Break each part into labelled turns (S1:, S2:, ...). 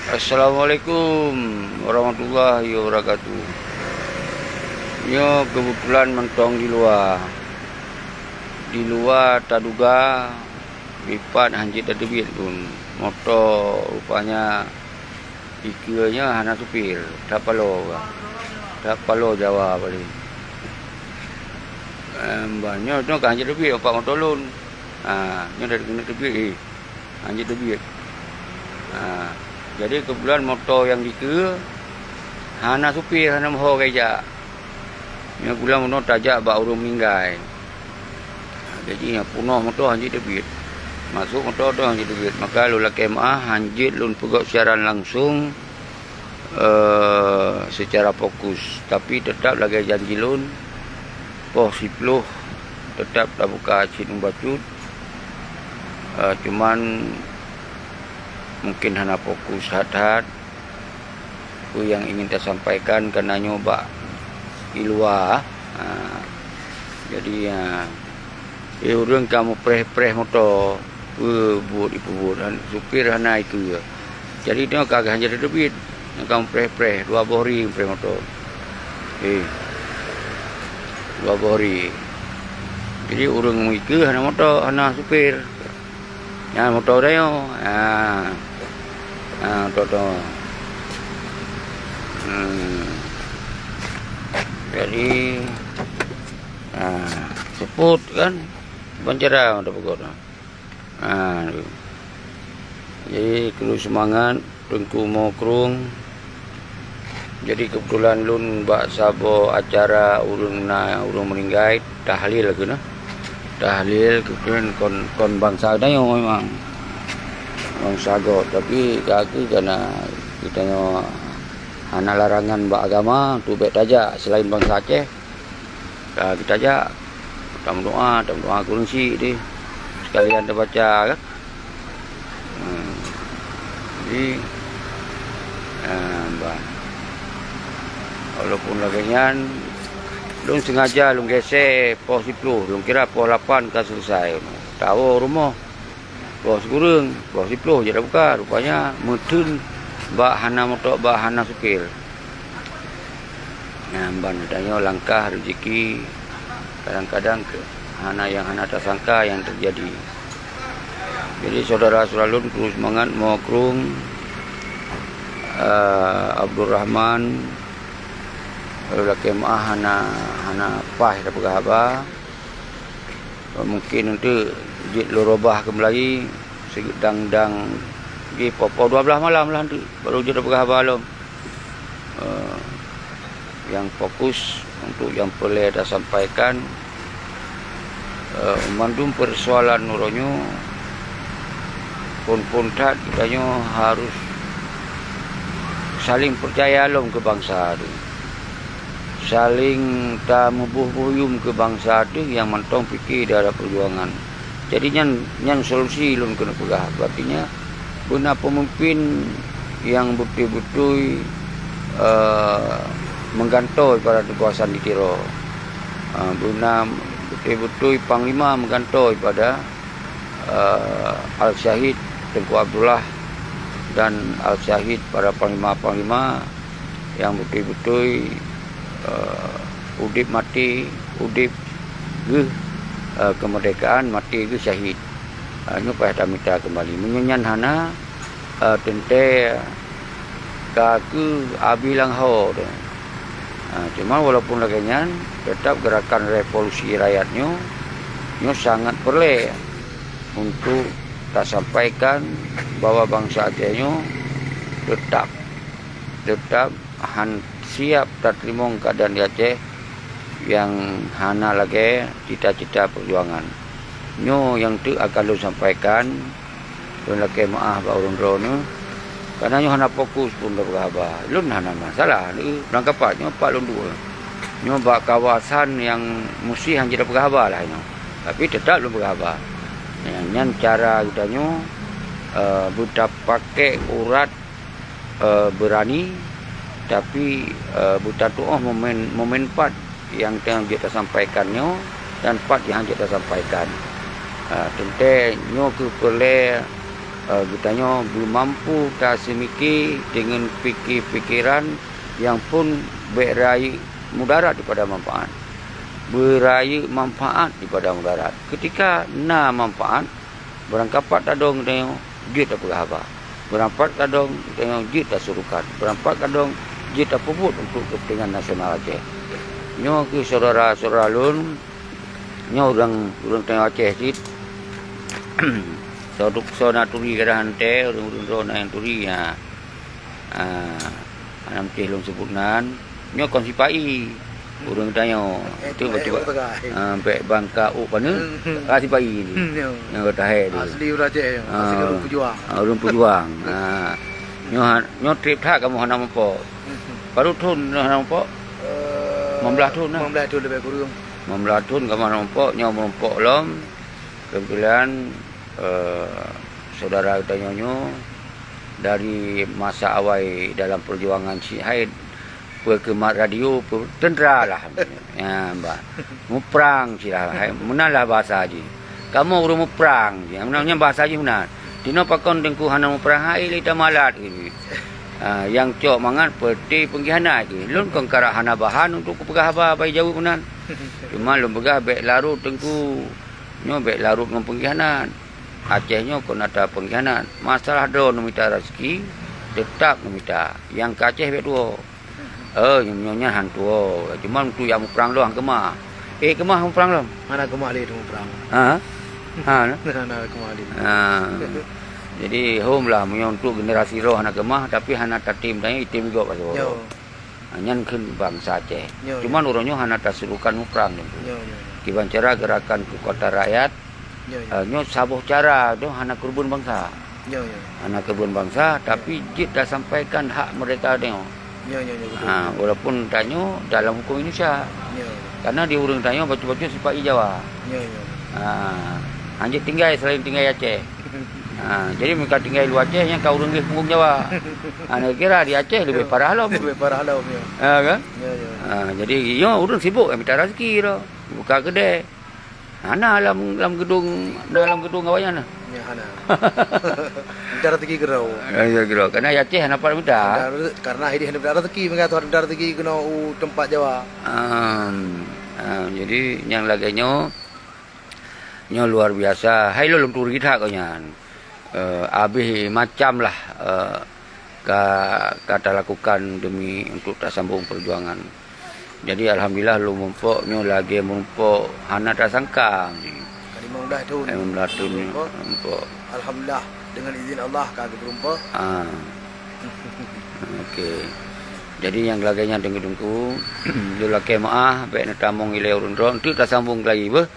S1: Assalamualaikum warahmatullahi wabarakatuh. Nyo kebetulan mentong di luar. Di luar tak duga lipat hanjit ada duit pun. Motor rupanya ikiranya hana supir. Tak palo. Tak palo Jawa balik. Banyak tu kan hanjit duit opak motor lun. Nyo dah kena duit. Hanjit duit. Jadi kebetulan motor yang dikira hana supir, hana mahu kerja. Yang kebetulan motor tajak bak urung meninggal. Jadi yang punah motor hanjit debit. Masuk motor tu hanjit debit. Maka lula KMA hanjit lun pegok siaran langsung secara fokus. Tapi tetap lagi janji lun poh 10 tetap dah buka cin bacut. Cuman mungkin hanya fokus hat-hat itu yang ingin saya sampaikan karena nyoba di luar. Jadi orang kamu preh motor buat supir hana itu ya. Jadi dia kagak hanya ada duit kamu preh 2 bori preh motor 2 bori. Jadi orang mikir hana motor hana supir ya motor dia motor. Jadi seput kan pancara ada pokok. Jadi perlu semangat tengku mau krung. Jadi kebetulan lun bak sabo acara urung meninggal tahlil lagi nah. Tahlil kebetulan kon bangsa dah yang memang bangsa go, tapi kaki karena kita nyo hana larangan bak agama tu baik tajak selain bangsa Aceh. Kita ajak tam doa kurungsi di sekalian kita baca kan. Jadi walaupun lagian lung sengaja lung gesek pos 10, lung kira pos 8 kan selesai. Tahu rumah pos kurang, pos 10 je dah buka. Rupanya mudun bak hana motor, bak hana supir. Ban tanya langkah rezeki kadang-kadang hana yang hana tak sangka yang terjadi. Jadi saudara-saudara lun terus semangat mau krung. Abdul Rahman lula KMA hana pah dah pegahaba. Mungkin untuk jit lorobah ke Melayu segedang di popo 12 malam lah tu baru je dah pegahaba lom. Yang fokus untuk yang boleh dah sampaikan mandum persoalan nuronyo pun tak kitanya harus saling percaya lom ke bangsa tu. Saling tak membuh-buyum ke bangsa tu yang mantong fikir dah ada perjuangan. Jadi nyan solusi lun kena pegah. Artinya guna pemimpin yang betul-betul menggantoi pada kekuasaan ditiro. Guna betul-betul panglima menggantoi pada Al-Syahid Tengku Abdullah dan Al-Syahid para panglima-panglima yang betul-betul udip mati, udip ke kemerdekaan, mati ke syahid. Ini payah minta kembali menyanyan hana tente kaku abilang ho. Cuma walaupun lagian tetap gerakan revolusi rakyatnya nyo sangat perlu untuk tak sampaikan bahwa bangsa Acehnya tetap siap tak terima keadaan di Aceh yang hana lagi cita-cita perjuangan. Nyo yang tu akan lu sampaikan dan lagi maaf ba urun drone karena nyo hana fokus pun dah berapa. Lun hana masalah ni rangkapannya pak lun dua. Nyo ba kawasan yang mesti hanya dah berapa lah nyo. Tapi tetap lu berapa. Yang cara kita nyo buta pakai urat berani. Tapi buta tu momen part yang kita sampaikannya dan part yang kita sampaikan. Tentu nyo ke perlu Katanya belum mampu tak semikir dengan pikiran yang pun berai mudarat daripada manfaat. Beraya manfaat daripada mudarat. Ketika na manfaat, berangkapat tadong tengok jit tak apa. Berampat kadang tengok jit tak surukan. Berampat kadang jit tak puput untuk kepentingan nasional Aceh. Nyo ke saudara-saudara lun, nyo orang tengok Aceh jit. Saudara turi kada hante, orang yang turi ya. Anam teh lung sebutan, nyo konsipai. Orang tanya, tu betul. Sampai bangka pana, konsipai ni. Yang kata hai dia.
S2: Asli orang Aceh, asli orang pejuang.
S1: Orang pejuang. Nyo trip tak kamu hana mampo. Baru tahun hana mampo. 15 tahun lah.
S2: 15 tahun lebih kurang.
S1: 15 tahun kamu hana mampo, nyo mampo lom. Kebetulan saudara tanya nyo dari masa awal dalam perjuangan si Haid kemat radio tentera lah ya mbak muprang silah menalah bahasa haji kamu urung muprang ya menanya bahasa haji benar dino pakon dengku hana muprang hai lita malat gitu yang cok mangan peti pengkhianat gitu lun kong kara hana bahan untuk pegah bai jauh benar cuma lun pegah bek larut dengku nyo bek larut ngom pengkhianat Aceh nyo kon ada pengkhianat masalah do nomita rezeki tetap nomita yang ke Aceh bek duo nyonya hantu cuma tu yang perang doang kemah kemah perang doang
S2: mana kemah le tu perang mana kemah le
S1: jadi home lah untuk generasi roh anak kemah tapi hana tatim tanya itim juga pasal nyan keun bangsa Aceh cuma urangnya hana tasurukan perang tu kiban cara gerakan ke kota rakyat nyo sabuh cara tu hana kurban bangsa hana kurban bangsa tapi jit dah sampaikan hak mereka tengok walaupun tanya dalam hukum Indonesia karena dia orang tanya baca-baca sifat Jawa anjir tinggal selain tinggal Aceh jadi mereka tinggal luar Aceh yang kau orang di punggung Jawa anda kira di Aceh lebih parah lah kan jadi orang sibuk minta rezeki dah buka kedai dalam gedung awalnya
S2: minta rezeki gerau.
S1: Karena Aceh hana par minta.
S2: Karena ini hendak minta rezeki, mengatur minta rezeki kena tempat Jawa.
S1: Jadi yang laganya nyo luar biasa. Hai lo luntur kita kau nyan. Habis macam lah kata lakukan demi untuk tak sambung perjuangan. Jadi alhamdulillah lu mumpuk nyo lagi mumpuk hana tak sangka.
S2: 15 tahun
S1: mumpuk.
S2: Alhamdulillah dengan izin Allah kagak berumpa.
S1: Okey. Jadi yang laganya dengku dia laki maah baik nak tamong ile urun-urun tu tak sambung lagi bah.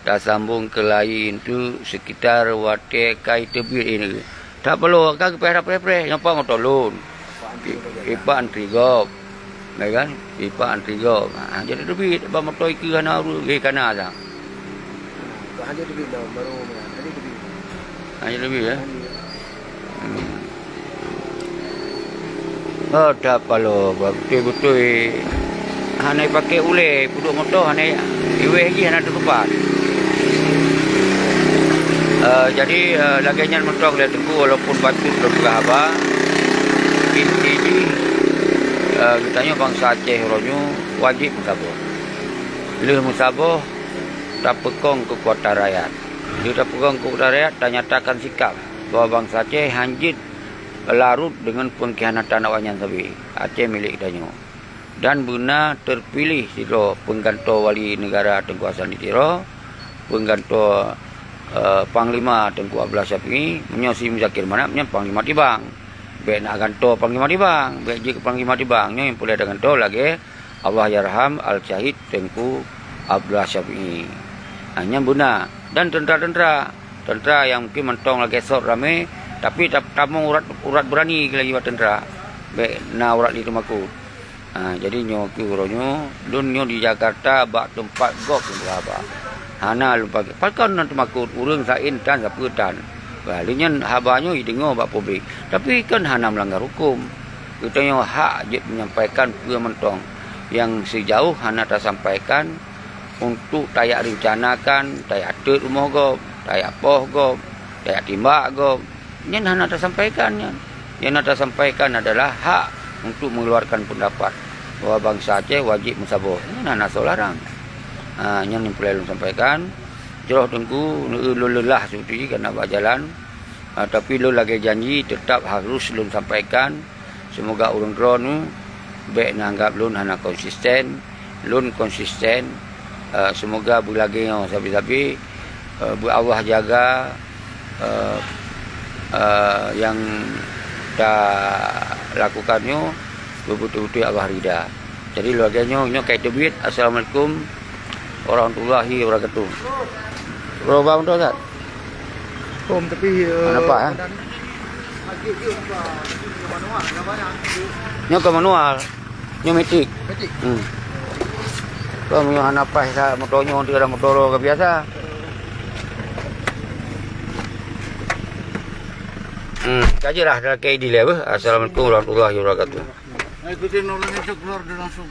S1: Tak sambung ke lain tu sekitar wate kai tebir ini. Tak perlu kagak perah-perah nyapa ngotolun. Ipa antri gop. Baik kan? Ipa antri gop. Jadi lebih ba motoi ke kana ru ke kana dah.
S2: Hanya lebih dah baru tadi lebih.
S1: Hanya lebih ya. Tak perlu betul-betul hanya pakai ule puduk motor hanya iwe lagi hanya terlepas. Jadi laganya motor lihat tengku walaupun batu berbuka apa ini katanya bangsa Aceh orangnya wajib musabah. Bila musabah tak pekong kekuatan rakyat. Dia tak pekong kekuatan rakyat tak nyatakan sikap bahawa bangsa Aceh hanjit larut dengan pengkhianatan awaknya sabi. Aceh milik danyo. Dan benar terpilih siro pengganto wali negara Tengku Hassan Ditiro, pengganto Panglima Tengku Abdullah Syafi'i, menyosi Muzakir Manap, Panglima Tibang. Baik nak ganto Panglima Tibang, baik jika Panglima Tibang yang boleh ada ganto lagi Allah Yarham Al-Syahid Tengku Abdullah Syafi'i. Hanya benar dan tentera yang mungkin mentong lagi esok ramai tapi tamong urat berani lagi buat tentera baik na urat di Temaku. Jadi nyoki uronyo dunyo di Jakarta bak tempat gok berapa hana lupa pakon nan Temaku urang sain tan saputan balinyan habanyo idengo bak publik tapi kan hana melanggar hukum kita hak je menyampaikan ke mentong yang sejauh hana tersampaikan untuk tayak rencanakan, tayak atur rumah gop, tayak poh gop, tayak timbak gop. Yang nak sampaikannya. Yang nak sampaikan adalah hak untuk mengeluarkan pendapat bahawa bangsa Aceh wajib mensabar. Ini nak larang. Yang ni perlu sampaikan. Jeroh tengku lelah seperti kerana berjalan. Tapi lu lagi janji tetap harus lu sampaikan. Semoga urang drone tu baik nanggap lu hana konsisten. Lu konsisten. Semoga bulagi sabi-sabi Allah jaga yang dah lakukannya betul-betul Allah rida. Jadi luarganya kait duit. Assalamualaikum warahmatullahi wabarakatuh. Berapa untuk Ustaz?
S2: Tapi
S1: Nampak ya? Nyo ke manual. Nyo metik. Kalau nyo hanapai sa motornya dia ada motor ke biasa. Kajilah dah kayak di level. Assalamualaikum warahmatullahi wabarakatuh.
S3: Ikutin orang itu keluar dan langsung.